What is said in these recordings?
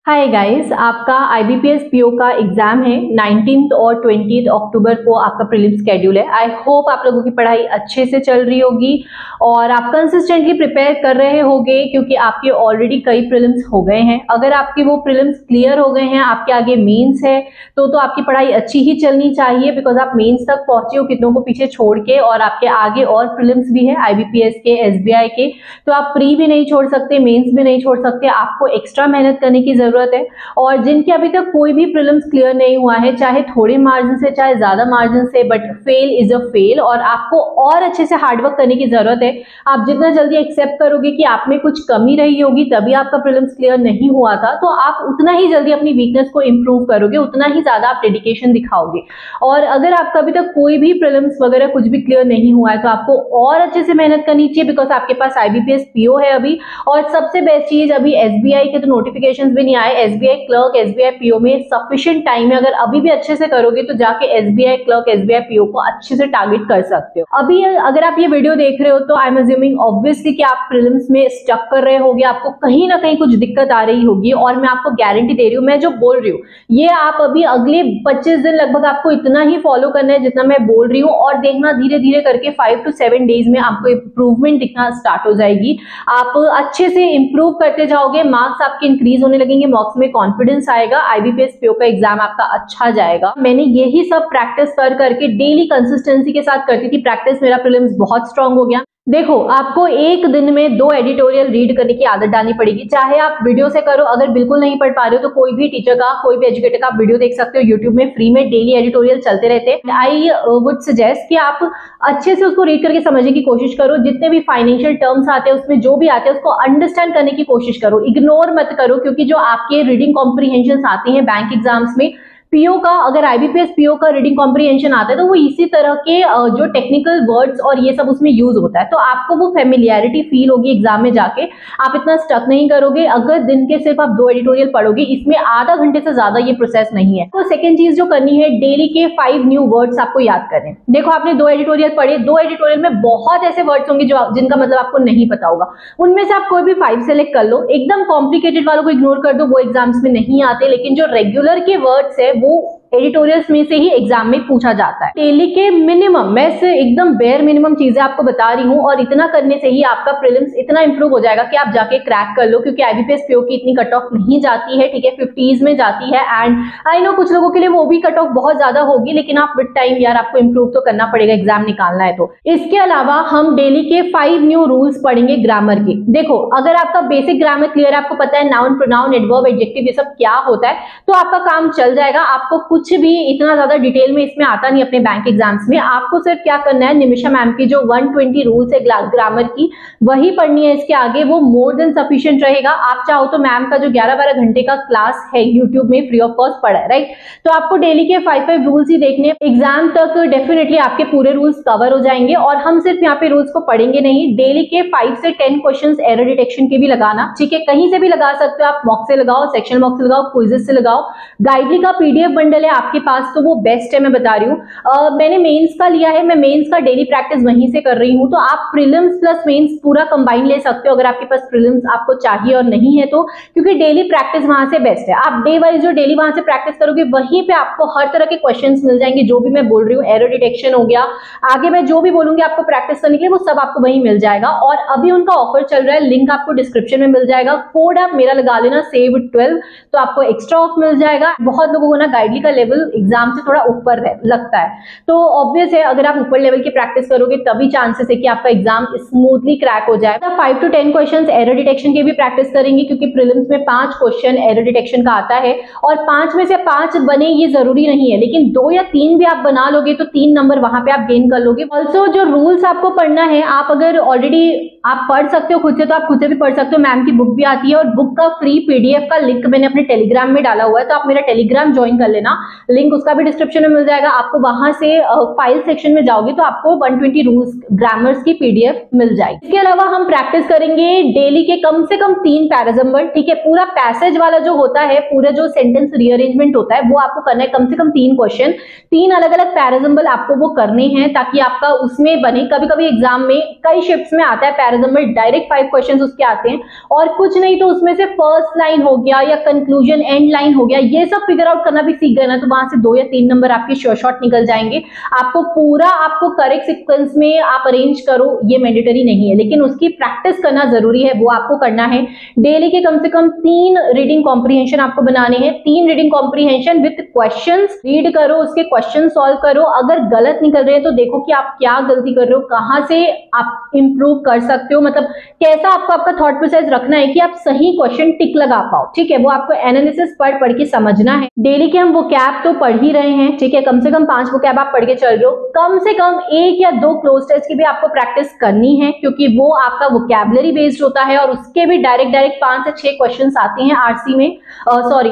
Hi guys, आपका IBPS PO का exam है 19 और 20 अक्टूबर को आपका प्रीलिम्स शेड्यूल है। आई होप आप लोगों की पढ़ाई अच्छे से चल रही होगी और आप कंसिस्टेंटली प्रिपेयर कर रहे होंगे क्योंकि आपके ऑलरेडी कई प्रीलिम्स हो गए हैं। अगर आपके वो प्रीलिम्स क्लियर हो गए हैं, आपके आगे मेंस है तो आपकी पढ़ाई अच्छी ही चलनी चाहिए बिकॉज आप मेंस तक पहुंचे हो कितनों को पीछे छोड़ के, और आपके आगे और प्रीलिम्स भी है आईबीपीएस के, एसबीआई के। तो आप प्री भी नहीं छोड़ सकते, मेंस भी नहीं छोड़ सकते, आपको एक्स्ट्रा मेहनत करने की जरूरत है। और जिनके अभी तक कोई भी प्रीलिम्स क्लियर नहीं हुआ है, चाहे थोड़े मार्जिन से चाहे ज्यादा मार्जिन से, but fail is a fail और आपको और अच्छे से हार्डवर्क करने की जरूरत है। आप जितना जल्दी एक्सेप्ट करोगे कि आप में कुछ कमी रही होगी तभी आपका प्रीलिम्स क्लियर नहीं हुआ था, तो आप उतना ही जल्दी अपनी वीकनेस को इंप्रूव करोगे, उतना ही ज्यादा आप डेडिकेशन दिखाओगे। और अगर आपका अभी तक कोई भी प्रीलिम्स वगैरह कुछ भी क्लियर नहीं हुआ है तो आपको और अच्छे से मेहनत करनी चाहिए बिकॉज आपके पास आईबीपीएस पीओ है अभी। और सबसे बेस्ट चीज, अभी एसबीआई के तो नोटिफिकेशन भी नहीं आए। एसबीआई क्लर्क, एसबीआई पीओ में सफिशिएंट टाइम है, अगर अभी भी अच्छे से करोगे तो जाके एसबीआई क्लर्क, एसबीआई पीओ को अच्छे से टारगेट कर सकते हो। अभी अगर आप ये वीडियो देख रहे हो तो आई एम अज्यूमिंग ऑब्वियसली कि आप प्रीलिम्स में स्टक कर रहे होगे, आपको कहीं ना कहीं कुछ दिक्कत आ रही होगी। और मैं आपको गारंटी दे रही हूँ, मैं जो बोल रही हूँ ये आप अभी अगले 25 दिन लगभग आपको इतना ही फॉलो करना है जितना मैं बोल रही हूँ, और देखना धीरे धीरे करके 5 to 7 डेज में आपको इंप्रूवमेंट दिखना स्टार्ट हो जाएगी। आप अच्छे से इंप्रूव करते जाओगे, मार्क्स आपके इंक्रीज होने लगेंगे, मार्क्स में कॉन्फिडेंस आएगा, आईबीपीएस पीओ का एग्जाम आपका अच्छा जाएगा। मैंने यही सब प्रैक्टिस कर करके डेली कंसिस्टेंसी के साथ करती थी प्रैक्टिस, मेरा प्रीलिम्स बहुत स्ट्रांग हो गया। देखो, आपको एक दिन में 2 एडिटोरियल रीड करने की आदत डालनी पड़ेगी, चाहे आप वीडियो से करो। अगर बिल्कुल नहीं पढ़ पा रहे हो तो कोई भी टीचर का, कोई भी एजुकेटर का वीडियो देख सकते हो यूट्यूब में, फ्री में डेली एडिटोरियल चलते रहते हैं। आई वुड सजेस्ट कि आप अच्छे से उसको रीड करके समझने की कोशिश करो। जितने भी फाइनेंशियल टर्म्स आते हैं उसमें जो भी आते हैं उसको अंडरस्टैंड करने की कोशिश करो, इग्नोर मत करो, क्योंकि जो आपके रीडिंग कॉम्प्रीहेंशन आते हैं बैंक एग्जाम्स में, पीओ का, अगर आईबीपीएस पीओ का रीडिंग कॉम्प्रीहेंशन आता है तो वो इसी तरह के जो टेक्निकल वर्ड्स और ये सब उसमें यूज होता है, तो आपको वो फेमिलियरिटी फील होगी एग्जाम में जाके, आप इतना स्टक नहीं करोगे। अगर दिन के सिर्फ आप 2 एडिटोरियल पढ़ोगे, इसमें आधा घंटे से ज्यादा ये प्रोसेस नहीं है। तो सेकंड चीज जो करनी है, डेली के 5 न्यू वर्ड्स आपको याद करने। देखो, आपने 2 एडिटोरियल पढ़े, 2 एडिटोरियल में बहुत ऐसे वर्ड्स होंगे जो जिनका मतलब आपको नहीं पता होगा, उनमें से आप कोई भी 5 सेलेक्ट कर लो। एकदम कॉम्प्लिकेटेड वालों को इग्नोर कर दो, वो एग्जाम्स में नहीं आते, लेकिन जो रेगुलर के वर्ड्स है वो एडिटोरियल्स में से ही एग्जाम में पूछा जाता है। डेली के मिनिमम, मैं से एकदम बेयर मिनिमम चीजें आपको बता रही हूँ, और इतना करने से ही आपका प्रीलिम्स इतना इंप्रूव हो जाएगा कि आप जाके क्रैक कर लो, क्योंकि आईबीपीएस पीओ की इतनी कट ऑफ नहीं जाती है, ठीक है, 50s में जाती है। एंड आई नो कुछ लोगों के लिए वो भी कट ऑफ बहुत ज्यादा होगी, लेकिन आप विद टाइम यार आपको इंप्रूव तो करना पड़ेगा, एग्जाम निकालना है तो। इसके अलावा हम डेली के 5 न्यू रूल्स पढ़ेंगे ग्रामर के। देखो, अगर आपका बेसिक ग्रामर क्लियर है, आपको पता है नाउन, प्रोनाउन, एडवर्ब, एडजेक्टिव ये सब क्या होता है, तो आपका काम चल जाएगा। आपको कुछ भी इतना ज्यादा डिटेल में इसमें आता नहीं अपने बैंक एग्जाम्स में। आपको सिर्फ क्या करना है, निमिषा मैम की जो 120 रूल्स है ग्रामर की, वही पढ़नी है। इसके आगे वो मोर देन सफिशिएंट रहेगा। आप चाहो तो मैम का जो 11-12 घंटे का क्लास है यूट्यूब में फ्री ऑफ कॉस्ट पढ़ा है, राइट। तो आपको डेली के 5 रूल्स ही देखने, एग्जाम तक डेफिनेटली आपके पूरे रूल्स कवर हो जाएंगे। और हम सिर्फ यहाँ पे रूल्स को पढ़ेंगे नहीं, डेली के 5 से 10 क्वेश्चन एरर डिटेक्शन के भी लगाना, ठीक है, कहीं से भी लगा सकते हो आप, मॉक से लगाओ, सेक्शन मॉक से लगाओ, क्विजेस से लगाओ। गाइडली का पीडीएफ बंडल है आपके पास तो वो बेस्ट है, मैं बता रही हूँ। मैंने मेंस का लिया है, मैं मेंस का डेली प्रैक्टिस वहीं से कर रही हूँ, तो आप प्रीलिम्स प्लस मेंस पूरा कंबाइन ले सकते हो अगर आपके पास प्रीलिम्स आपको चाहिए और नहीं है तो, क्योंकि डेली प्रैक्टिस वहां से बेस्ट है। आप डे वाइज जो डेली वहां से प्रैक्टिस करोगे वहीं पे आपको हर तरह के क्वेश्चंस मिल जाएंगे, जो भी मैं बोल रही हूँ, एरर डिटेक्शन हो गया, आगे मैं जो भी बोलूंगी आपको प्रैक्टिस करने के लिए, वो सब आपको वहीं मिल जाएगा। और अभी उनका ऑफर चल रहा है, लिंक आपको डिस्क्रिप्शन में मिल जाएगा, कोड आप मेरा लगा लेना SAVE12, तो आपको एक्स्ट्रा ऑफ मिल जाएगा। बहुत लोगों को ना गाइडली का लेवल एग्जाम से थोड़ा ऊपर लगता है, तो ऑब्वियस है अगर आप ऊपर लेवल की प्रैक्टिस करोगे तभी चांसेस है कि आपका एग्जाम स्मूथली क्रैक हो जाए। 5 to 10 क्वेश्चंस एरर डिटेक्शन के भी प्रैक्टिस करेंगे, क्योंकि प्रीलिम्स में 5 क्वेश्चन एरर डिटेक्शन का आता है, और 5 में से 5 बने ये जरूरी नहीं है, लेकिन 2 या 3 भी आप बना लोगे तो 3 नंबर वहां पे आप गेन कर लोगे। ऑल्सो जो रूल्स आपको पढ़ना है, आप अगर ऑलरेडी आप पढ़ सकते हो खुद से तो आप खुद से भी पढ़ सकते हो, मैम की बुक भी आती है, और बुक का फ्री पीडीएफ का लिंक मैंने अपने टेलीग्राम में डाला हुआ है, तो आप मेरा टेलीग्राम ज्वाइन कर लेना। लिंक उसका भी डिस्क्रिप्शन में मिल जाएगा आपको। वहां से फाइल सेक्शन में जाओगे तो आपको 120 रूल्स ग्रामर्स की पीडीएफ मिल जाएगी। इसके अलावा हम प्रैक्टिस करेंगे डेली के कम से कम 3 पैराजंबल, ठीक है। पूरा पैसेज वाला जो होता है, पूरा जो सेंटेंस रीअरेंजमेंट होता है वो आपको करना है, कम से कम 3 क्वेश्चन, 3 अलग अलग पैराजंबल आपको वो करने हैं ताकि आपका उसमें बने। कभी कभी एग्जाम में कई शिफ्ट्स में आता है पैराजंबल, डायरेक्ट 5 क्वेश्चन उसके आते हैं, और कुछ नहीं तो उसमें से फर्स्ट लाइन हो गया या कंक्लूजन एंड लाइन हो गया, ये सब फिगर आउट करना भी सीख गए ना तो वहां से 2 या 3 नंबर आपके श्योर शॉट निकल जाएंगे। आपको पूरा आपको करेक्ट सीक्वेंस में आप अरेंज करो ये मैंडेटरी नहीं है, लेकिन उसकी प्रैक्टिस करना जरूरी है, वो आपको करना है। डेली के कम से कम 3 रीडिंग कॉम्प्रिहेंशन आपको बनाने हैं, 3 reading comprehension with questions. Read करो, उसके क्वेश्चन सॉल्व करो, अगर गलत निकल रहे हैं तो देखो कि आप क्या गलती कर रहे हो, कहां से आप इंप्रूव कर सकते हो, मतलब कैसा आपको आपका थॉट प्रोसेस रखना है कि आप सही क्वेश्चन टिक लगा पाओ, ठीक है। वो आपको एनालिसिस पढ़ के समझना है। डेली के हम वोकैब तो पढ़ ही रहे हैं, ठीक है, कम से कम 5 वोकैब आप पढ़ के चल रहे हो। कम से कम 1 या 2 क्लोज टेस्ट की भी आपको प्रैक्टिस करनी है क्योंकि वो आपका वोकैबुलरी बेस्ड होता है और उसके भी डायरेक्ट 5 से 6 क्वेश्चन आते हैं आरसी में,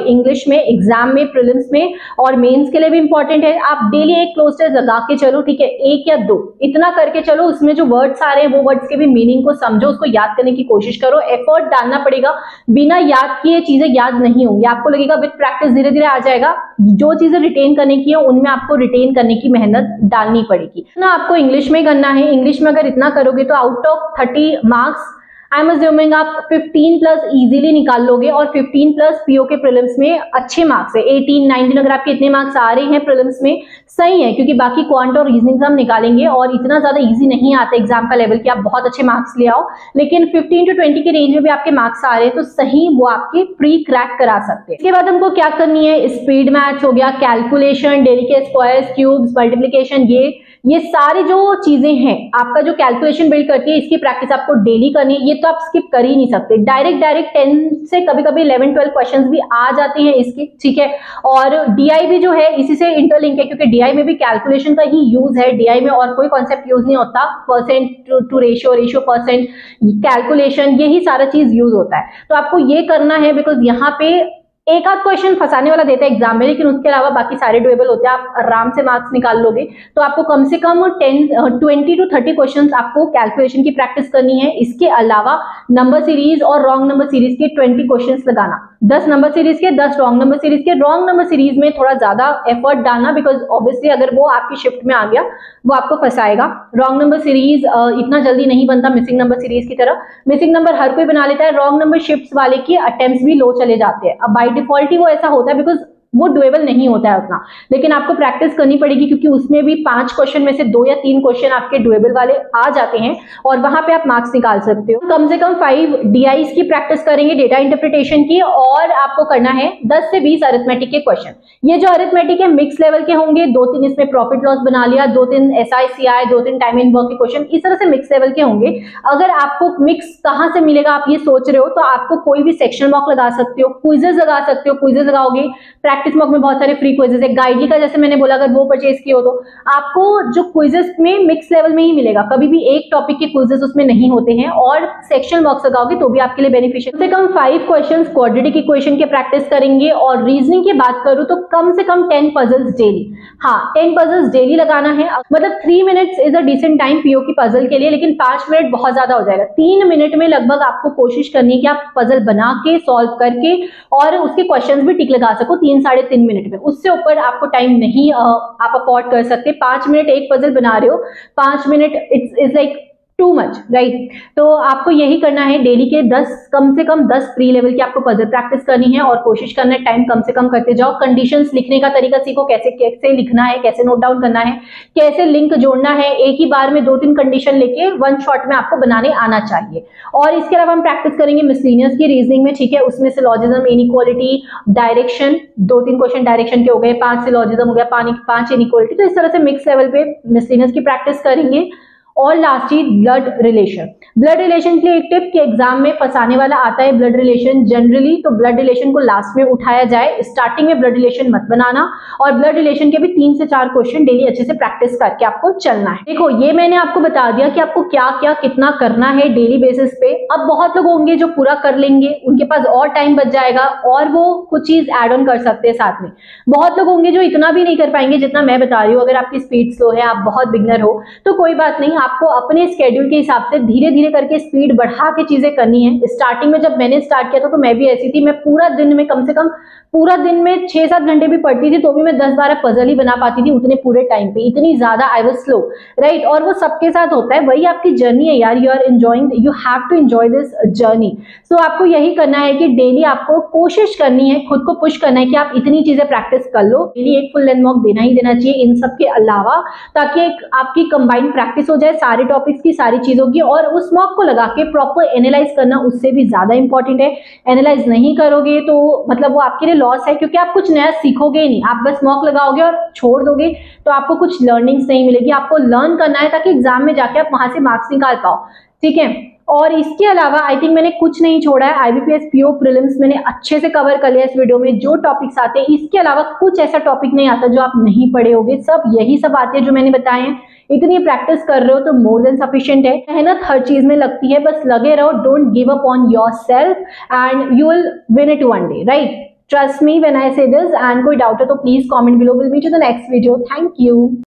इंग्लिश में, एग्जाम में, प्रीलिम्स में, और मेंस के लिए भी इंपॉर्टेंट है। आप डेली 1 क्लोज टेस्ट लगा के चलो, ठीक है, 1 या 2 इतना करके चलो। उसमें जो वर्ड्स आ रहे हैं वो वर्ड्स के भी मीनिंग को समझो, उसको याद करने की कोशिश करो, एफर्ट डालना पड़ेगा। बिना याद किए चीजें याद नहीं होंगी, आपको लगेगा विद प्रैक्टिस धीरे धीरे आ जाएगा। जो चीजें रिटेन करने की है उनमें आपको रिटेन करने की मेहनत डालनी पड़ेगी ना। आपको इंग्लिश में करना है, इंग्लिश में अगर इतना करोगे तो out of 30 marks I am assuming आप 15 प्लस इजीली निकाल लोगे, और 15 प्लस पीओ के प्रीलिम्स में अच्छे मार्क्स है। 18, 19 अगर आपके इतने मार्क्स आ रहे हैं प्रीलिम्स में सही है, क्योंकि बाकी क्वांट और रीजनिंग हम निकालेंगे और इतना ज्यादा इजी नहीं आता एग्जाम का लेवल कि आप बहुत अच्छे मार्क्स ले आओ, लेकिन 15 to 20 के रेंज में भी आपके मार्क्स आ रहे हैं तो सही वो आपके प्री क्रैक करा सकते हैं। इसके बाद हमको क्या करनी है, स्पीड मैथ्स हो गया, कैलकुलेशन, डेली के स्क्वायर्स, क्यूब्स, मल्टीप्लिकेशन, ये सारी जो चीजें हैं आपका जो कैलकुलेशन बिल्ड करती है इसकी प्रैक्टिस आपको डेली करनी है। ये तो आप स्किप कर ही नहीं सकते। डायरेक्ट 10 से कभी कभी 11-12 क्वेश्चंस भी आ जाते हैं इसके, ठीक है। और डीआई भी जो है इसी से इंटरलिंक है क्योंकि डीआई में भी कैलकुलेशन का ही यूज है। डीआई में और कोई कॉन्सेप्ट यूज नहीं होता, percent to ratio percent, calculation, यही सारा चीज यूज होता है। तो आपको ये करना है बिकॉज यहाँ पे एक आध क्वेश्चन फंसाने वाला देता है एग्जाम में, लेकिन उसके अलावा बाकी सारे डुएबल होते हैं, आप आराम से मार्क्स निकाल लोगे। तो आपको कम से कम 20 to 30 क्वेश्चंस आपको कैलकुलेशन की प्रैक्टिस करनी है। इसके अलावा नंबर सीरीज और रॉन्ग नंबर सीरीज के 20 क्वेश्चंस लगाना, 10 नंबर सीरीज के, 10 रॉन्ग नंबर सीरीज के। रॉन्ग नंबर सीरीज में थोड़ा ज्यादा एफर्ट डालना बिकॉज ऑब्वियसली अगर वो आपकी शिफ्ट में आ गया वो आपको फंसाएगा। रॉन्ग नंबर सीरीज इतना जल्दी नहीं बनता मिसिंग नंबर सीरीज की तरह। मिसिंग नंबर हर कोई बना लेता है, रॉन्ग नंबर शिफ्ट्स वाले के अटेम्प्ट्स भी लो चले जाते हैं। अब बाय डिफॉल्ट ही वो ऐसा होता है बिकॉज वो डुएबल नहीं होता है उतना, लेकिन आपको प्रैक्टिस करनी पड़ेगी क्योंकि उसमें भी 5 क्वेश्चन में से 2 या 3 क्वेश्चन आपके डुएबल वाले आ जाते हैं और वहां पे आप मार्क्स निकाल सकते हो। कम से कम 5 डीआईस की प्रैक्टिस करेंगे, डेटा इंटरप्रिटेशन की, और आपको करना है 10 से 20 अरिथमेटिक के क्वेश्चन। ये जो अरिथमेटिक है मिक्स लेवल के होंगे, 2-3 इसमें प्रॉफिट लॉस बना लिया, 2-3 SICI, 2-3 टाइम एंड वर्क के क्वेश्चन, इस तरह से मिक्स लेवल के होंगे। अगर आपको मिक्स कहां से मिलेगा आप ये सोच रहे हो तो आपको कोई भी सेक्शन मॉक लगा सकते हो, क्विजेस लगा सकते हो। क्विजेस लगाओगे, प्रैक्टिस मॉक में बहुत सारे फ्री क्विजेस है, गाइडली का जैसे मैंने बोला अगर वो परचेज किए हो तो आपको जो क्विजेस में मिक्स लेवल में ही मिलेगा, कभी भी एक टॉपिक के क्विजेस उसमें नहीं होते हैं। और सेक्शन बॉक्स लगाओगे तो भी आपके लिए बेनिफिशियल। कम से कम 5 क्वेश्चंस क्वाड्रेटिक इक्वेशन के प्रैक्टिस करेंगे। और रीजनिंग की बात करूं तो कम से कम 10 पजल्स डेली, हाँ 10 पजल्स डेली लगाना है। मतलब 3 minutes is a decent time PO की पजल के लिए, लेकिन 5 मिनट बहुत ज्यादा हो जाएगा। 3 मिनट में लगभग आपको कोशिश करनी है कि आप पजल बना के सॉल्व करके और उसके क्वेश्चंस भी टिक लगा सको 3-3.5 मिनट में। उससे ऊपर आपको टाइम नहीं आप अफोर्ड कर सकते। 5 मिनट एक पजल बना रहे हो, 5 minute it's like too much, right. तो आपको यही करना है, डेली के कम से कम 10 प्री लेवल की आपको पजल प्रैक्टिस करनी है और कोशिश करना है टाइम कम से कम करते जाओ। कंडीशंस लिखने का तरीका सीखो, कैसे लिखना है, कैसे नोट डाउन करना है, कैसे लिंक जोड़ना है। एक ही बार में 2-3 कंडीशन लेके 1 शॉट में आपको बनाने आना चाहिए। और इसके अलावा हम प्रैक्टिस करेंगे मिसलिनियस की रीजनिंग में, ठीक है। उसमें syllogism, inequality, direction, 2-3 question direction के हो गए, 5 सिलॉजिज्म हो गया, 5 इनइक्वालिटी। तो इस तरह से मिक्स लेवल पे मिसलिनियस की प्रैक्टिस करेंगे। और लास्ट चीज ब्लड रिलेशन। ब्लड रिलेशन के लिए एक टिप कि एग्जाम में फंसाने वाला आता है ब्लड रिलेशन जनरली, तो ब्लड रिलेशन को लास्ट में उठाया जाए, स्टार्टिंग में ब्लड रिलेशन मत बनाना। और ब्लड रिलेशन के भी 3 से 4 क्वेश्चन डेली अच्छे से प्रैक्टिस करके आपको चलना है। देखो ये मैंने आपको बता दिया कि आपको क्या क्या कितना करना है डेली बेसिस पे। अब बहुत लोग होंगे जो पूरा कर लेंगे, उनके पास और टाइम बच जाएगा और वो कुछ चीज ऐड ऑन कर सकते हैं साथ में। बहुत लोग होंगे जो इतना भी नहीं कर पाएंगे जितना मैं बता रही हूँ। अगर आपकी स्पीड स्लो है, आप बहुत बिगनर हो, तो कोई बात नहीं, आपको अपने स्केड्यूल के हिसाब से धीरे धीरे करके स्पीड बढ़ा के चीजें करनी है। स्टार्टिंग में जब मैंने स्टार्ट किया था तो मैं भी ऐसी थी, मैं पूरा दिन में कम से कम पूरा दिन में 6-7 घंटे भी पढ़ती थी तो भी मैं 10-12 पजल ही बना पाती थी उतने पूरे टाइम पे, इतनी ज्यादा आई वाज स्लो, राइट। और वो सबके साथ होता है, वही आपकी जर्नी है यार, you are enjoying, you have to enjoy this journey. So आपको यही करना है कि डेली आपको कोशिश करनी है, खुद को पुश करना है कि आप इतनी चीजें प्रैक्टिस कर लो। डेली एक फुल लेंथ मॉक देना ही देना चाहिए इन सब के अलावा, ताकि एक आपकी कंबाइंड प्रैक्टिस हो जाए सारे टॉपिक्स की, सारी चीजों की। और उस मॉक को लगा के प्रॉपर एनालाइज करना उससे भी ज्यादा इंपॉर्टेंट है। एनालाइज नहीं करोगे तो मतलब वो आपके लिए लॉस है, क्योंकि आप कुछ नया सीखोगे ही नहीं। आप बस मॉक लगाओगे और छोड़ दोगे तो आपको कुछ लर्निंग्स नहीं मिलेगी। आपको लर्न करना है ताकि एग्जाम में जाके आप वहां से मार्क्स निकाल पाओ, ठीक है। और इसके अलावा आई थिंक मैंने कुछ नहीं छोड़ा है। आईबीपीएस पीओ प्रीलिम्स मैंने अच्छे से कवर कर लिया इस वीडियो में, जो टॉपिक्स आते हैं। इसके अलावा कुछ ऐसा टॉपिक नहीं आता जो आप नहीं पढ़े होगे, सब यही सब आते हैं जो मैंने बताए हैं। इतनी प्रैक्टिस कर रहे हो तो मोर देन सफिशिएंट है। मेहनत हर चीज में लगती है, बस लगे रहो, don't give up on yourself and you will win it one day, right. Trust me when I say this, and कोई डाउट है तो please comment below. Will meet you the next video. Thank you.